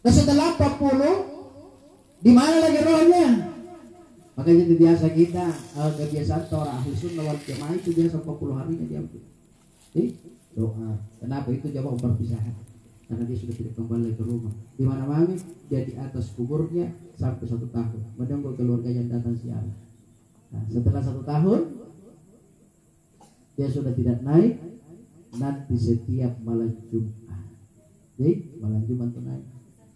Dan setelah 40, di mana lagi rohnya? Makanya itu biasa kita, kebiasaan orang ahli sunnah wal jamaah itu biasa 40 harinya diambil. Doa. Kenapa itu jawab perpisahan? Karena dia sudah tidak kembali ke rumah. Di mana mami? Dia di atas kuburnya sampai 1 tahun. Menunggu keluarga yang datang siaran. Nah, setelah 1 tahun, dia sudah tidak naik. Nanti setiap malam Jumat. Jadi malam Jumat itu naik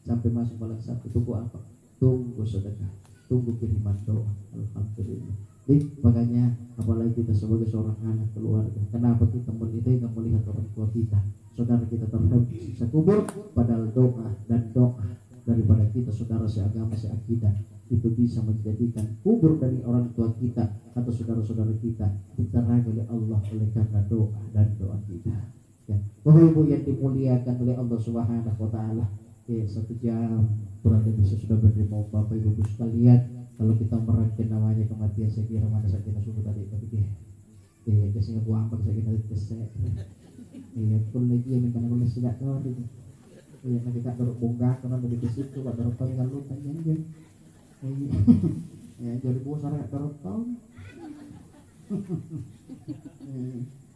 sampai masuk malam Sabtu. Tunggu apa? Tunggu sedekah. Tunggu kiriman doa. Alhamdulillah. Jadi makanya apalagi kita sebagai seorang anak keluarga, kenapa kita melihat orang tua kita, saudara kita terhadap siksa kubur, padahal doa daripada kita saudara seagama seakidah itu bisa menjadikan kubur dari orang tua kita atau saudara-saudara kita diterangi oleh Allah oleh karena doa dan doa kita. Ya, Bapak Ibu yang dimuliakan oleh Allah Subhanahu wa taala. 1 jam berada bisa sudah menerima Bapak Ibu sekalian. Kalau kita merangkai namanya kematian, saya kira mana saya kira subuh tadi tapi kesini gua ambil saya kira kesek. Pun lagi yang karena boleh silat doang itu. Nanti tak dorong bonggak karena lebih ke situ, tak dorong tahun lalu tanya aja. Jadi gua sarang dorong tahun.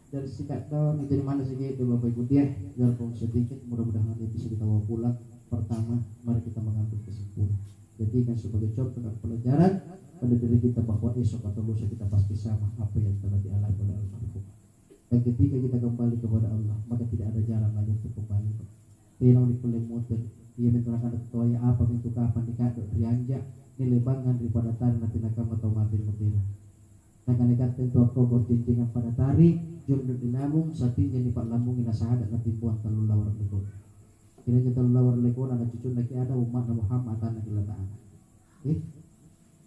Dari sikat doang jadi mana sih itu Bapak Ibu dia biarpun sedikit mudah-mudahan dia bisa dibawa pulang. Pertama, mari kita mengambil kesimpulan. Jadikan sebagai contoh dan pelajaran pada diri kita bahwa esok atau lusa kita pasti sama apa yang telah dialami oleh almarhum. Dan ketika kita kembali kepada Allah, maka tidak ada jalan lagi untuk kembali. Tidak boleh motor. Ia menerangkan toya apa itu kapan dikaduk rianja nilai bangan daripada tari nanti nakam atau mati mutira. Nakan tentu aku jenjengan pada tari jurnal dinamung satinya di pak lambung ina sahadat nanti buang talul lawar lekon. Kira talul lawar lekon anak cucu lagi ada umat Muhammad anak kita ta'ala.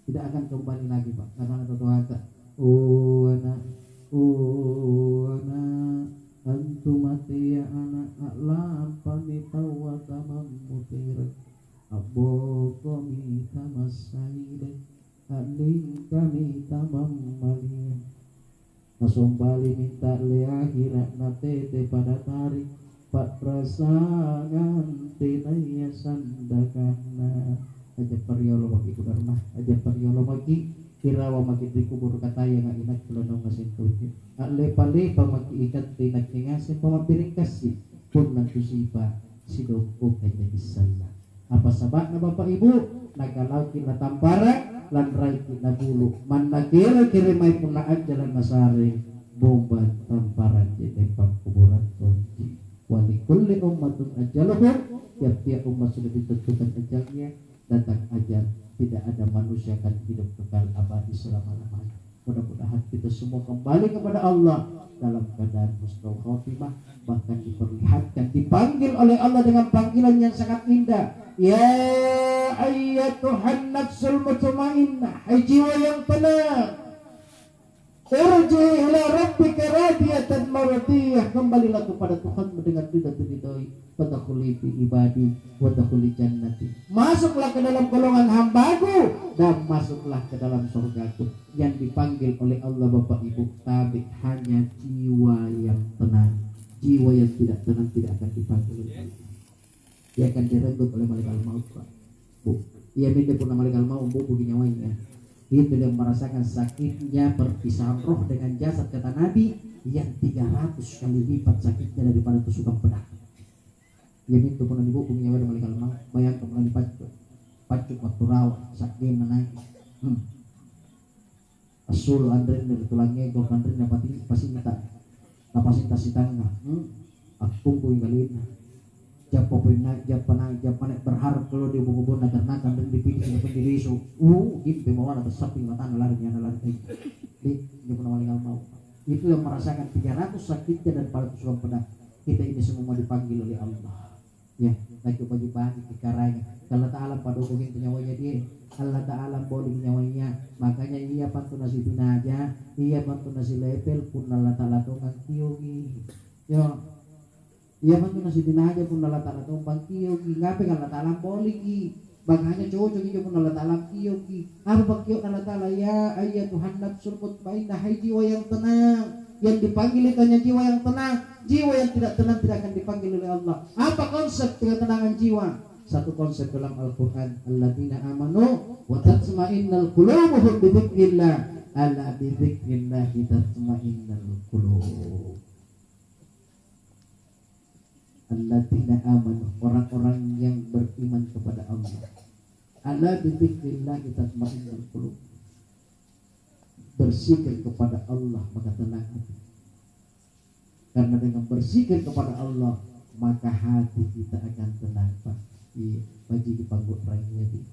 Tidak akan kembali lagi Pak. Karena ada doa ana antum mati ya anak a'lam pamita wa tamam mutir abbo kami tamassaide aling kami tamam malih langsung balik minta le akhirat natete pada tarik pak prasangan tinaya sandakana aja periolo bagi kudarmah aja periolo bagi kirawa maki di kubur kata yang inak kelonong ngasentuh ale pale pamaki ikat tinak ngasen pamapiring kasih pun nanti sipa sidoko kaya bisalla apa sabakna Bapak Ibu nagalau kina tampara lan rai kina bulu man nakira kirimai pun naat jalan masari bomba tamparan di tempat kuburan kunci wali kulli ummatun ajaluhum tiap-tiap umat sudah ditentukan ajalnya datang ajal tidak ada manusia akan hidup kekal abadi selama-lamanya. Mudah-mudahan kita semua kembali kepada Allah dalam keadaan husnul khotimah, bahkan diperlihatkan dipanggil oleh Allah dengan panggilan yang sangat indah. Ya ayyatuhan nafsul mutmainnah, hai jiwa yang tenang. Irji ila rabbika radiyatan maradiyah, kembalilah kepada Tuhanmu dengan ridha-ridhoi. Fadkhuli fi ibadi wadkhuli jannati, masuklah ke dalam golongan hambaku dan masuklah ke dalam surgaku. Yang dipanggil oleh Allah Bapak Ibu tapi hanya jiwa yang tenang. Jiwa yang tidak tenang tidak akan dipanggil oleh Allah. Dia akan direnggut oleh malaikat maut Pak. Bu, ia minta pun malaikat maut begini nyawanya. Itu yang merasakan sakitnya perpisahan roh dengan jasad kata Nabi yang 300 kali lipat sakitnya daripada tusukkan pedang. Ia minta pun ibu punya nyawa dengan malaikat maut. Bayangkan pernah dipacuk waktu rawat sakit naik. Asul andren dari tulangnya gol andren yang pasti minta napasin tasi tangga. Aku tunggu yang kali ini. Japan berharap kalau dia bubur nakan dan dipilih sebagai pendiri isu. Gitu mau ada sapi mata lari dia pun awalnya mau. Itu yang merasakan 300 sakitnya dan para tusukan pedang. Kita ini semua dipanggil oleh Allah. Ya, lagi bagi-bagi perkaranya. Allah Ta'ala pada hubungin penyawanya dia. Allah Ta'ala boleh nyawanya. Makanya ia pantu nasi binaja, ia pantu nasi lepel pun Allah Ta'ala tungan tiyogi. Ya. Ia bantu nasi dinaja pun Allah Ta'ala tumpang kiyo ki ngapain Allah Ta'ala boleh ki makanya cocok ki pun Allah Ta'ala kiyo ki apa bakiyo Allah Ta'ala ya ayat Tuhan nafsul mutmainnah, hai jiwa yang tenang. Yang dipanggil itu hanya jiwa yang tenang. Jiwa yang tidak tenang tidak akan dipanggil oleh Allah. Apa konsep ketenangan jiwa? satu konsep dalam Al-Quran, alladzina amanu wa tatma'innal qulubuhum bi dzikrillah, ala bi dzikrillah tatma'innal qulub. Alladzina amanu, orang-orang yang beriman kepada Allah, ala bi dzikrillah tatma'innal qulub, berzikir kepada Allah maka tenang hati. Karena dengan berzikir kepada Allah maka hati kita akan tenang, Pak. Iya, bagi di panggut raya di,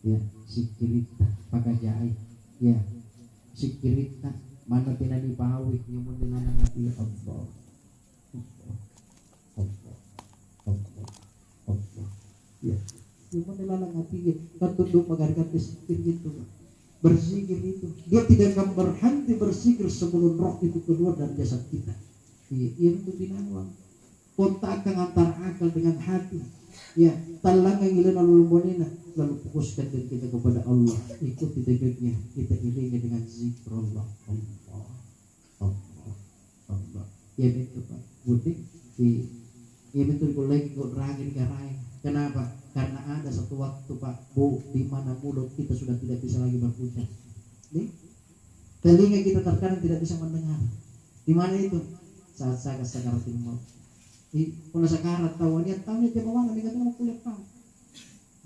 ya, sikirita, pakajai, ya, sikirita, mana tina di pawik yang mendengar hati Allah, ya, yang mendengar hati ya, kan tunduk menghargai sikir gitu, berzikir itu, dia tidak akan berhenti berzikir sebelum roh itu keluar dari jasad kita. Iya, itu binawang. Kontakkan antara akal dengan hati, ya, talangan ilan lalu monina, lalu fokuskan diri kita kepada Allah, ikuti dekatnya, kita iringi dengan zikrullah, Allah, ya betul Pak, butik ya betul kalau lagi kau ragin garai. Kenapa? Karena ada satu waktu Pak Bu, di mana mulut kita sudah tidak bisa lagi berucap, nih, telinga kita terkadang tidak bisa mendengar. Di mana itu? Saat sakaratul maut. Kuna sakarat tahunya jabawana may katana magkulepang.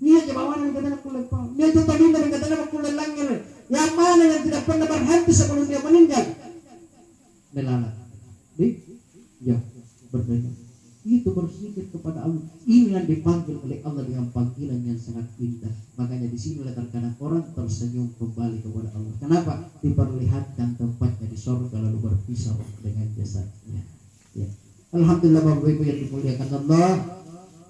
Niya jabawana may katana magkulepang. Niya jatabina may katana magkulelangir. Yang mana yang tidak pernah berhenti sebelum dia meninggal? Melalat. Ya, berdoa. Itu berzikir kepada Allah. Ini yang dipanggil oleh Allah dengan panggilan yang sangat indah. Makanya di sini terkadang orang tersenyum kembali kepada Allah. Kenapa? Diperlihatkan tempatnya di surga lalu berpisah dengan jasadnya. Ya. Alhamdulillah Bapak Ibu yang dimuliakan Allah,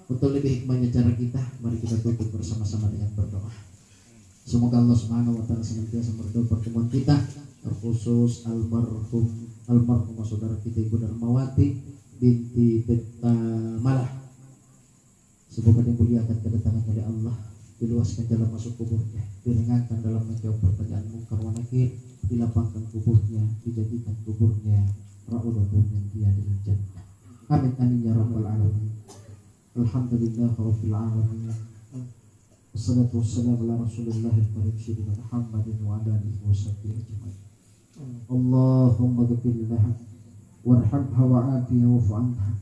untuk lebih hikmahnya cara kita, mari kita tutup bersama-sama dengan berdoa. Semoga Allah Subhanahu wa taala senantiasa meridhoi pertemuan kita, terkhusus almarhumah saudara kita Ibu Darmawati binti Malah. Semoga dimuliakan kedatangan oleh Allah, diluaskan jalan masuk kuburnya, diringankan dalam menjawab pertanyaan mungkar wa nakir, dilapangkan kuburnya, dijadikan kuburnya ra'udatun min riyadil jannah. Amin amin ya rabbal alamin. Alhamdulillah rabbil alamin. Wassalatu wassalamu ala Rasulillahil karim sayyidina Muhammadin wa ala alihi washabbihi ajmain. Allahumma ghfir laha warhamha wa'afiha wa'fu anha.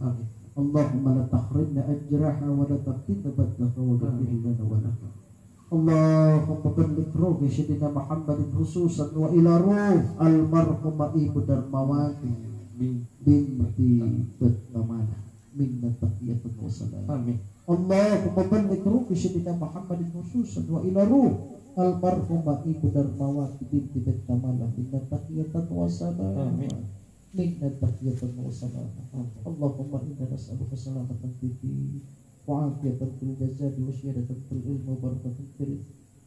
Allahumma la tahrimna ajraha wa la taftinna baddaha wa ghfir lana wa laha. Allahumma balligh ruhi sayyidina Muhammadin khususan wa ila ruh almarhumah Ibu Darmawati binti Bettamana minna taqiyatun wa salam. Amin. Allahumma balligh ruhi sayyidina Muhammadin khususan wa ila ruh almarhumah Ibu Darmawati binti Bettamana minna taqiyatun wa salam. Amin. Minna taqiyatun wa salam. Allahumma inna nas'aluka salamatan fid din wa afiyatan fil jasadi wa syihadatan fil ilmi wa barakatan fil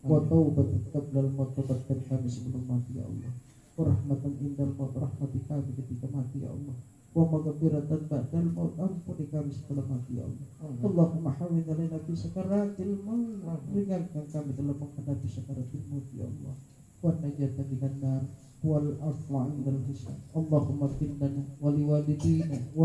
wa taubatan qabla al-maut, tobatkan kami sebelum mati ya Allah, wa rahmatan indal maut, rahmati kami ketika mati ya Allah, wa maghfiratan ba'dal maut, ampuni kami setelah mati ya Allah. Allahumma hawwin alaina fi sakaratil maut, ringankan kami dalam menghadapi sakaratil maut ya Allah, wa najatan minan nar wal afwa indal hisab. Allahumma qillana wa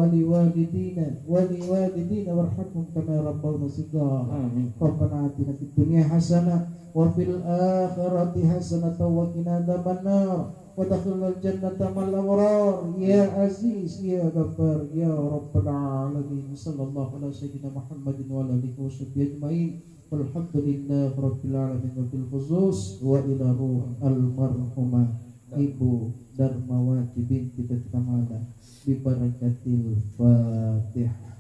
liwalidina warhamhum kama rabbawna shighara. Amin. Rabbana atina fid dunya hasanah wa fil akhirati hasanah wa qina adzabannar wa adkhilnal jannata ma'al abrar ya aziz ya ghaffar ya rabbal alamin. Sallallahu ala sayyidina Muhammadin wa ala alihi washabbihi ajmain. Walhamdulillahi rabbil alamin wa bil khusus wa ila ruh almarhumah Ibu Darmawati binti Bettamana bi barakatil Fatihah.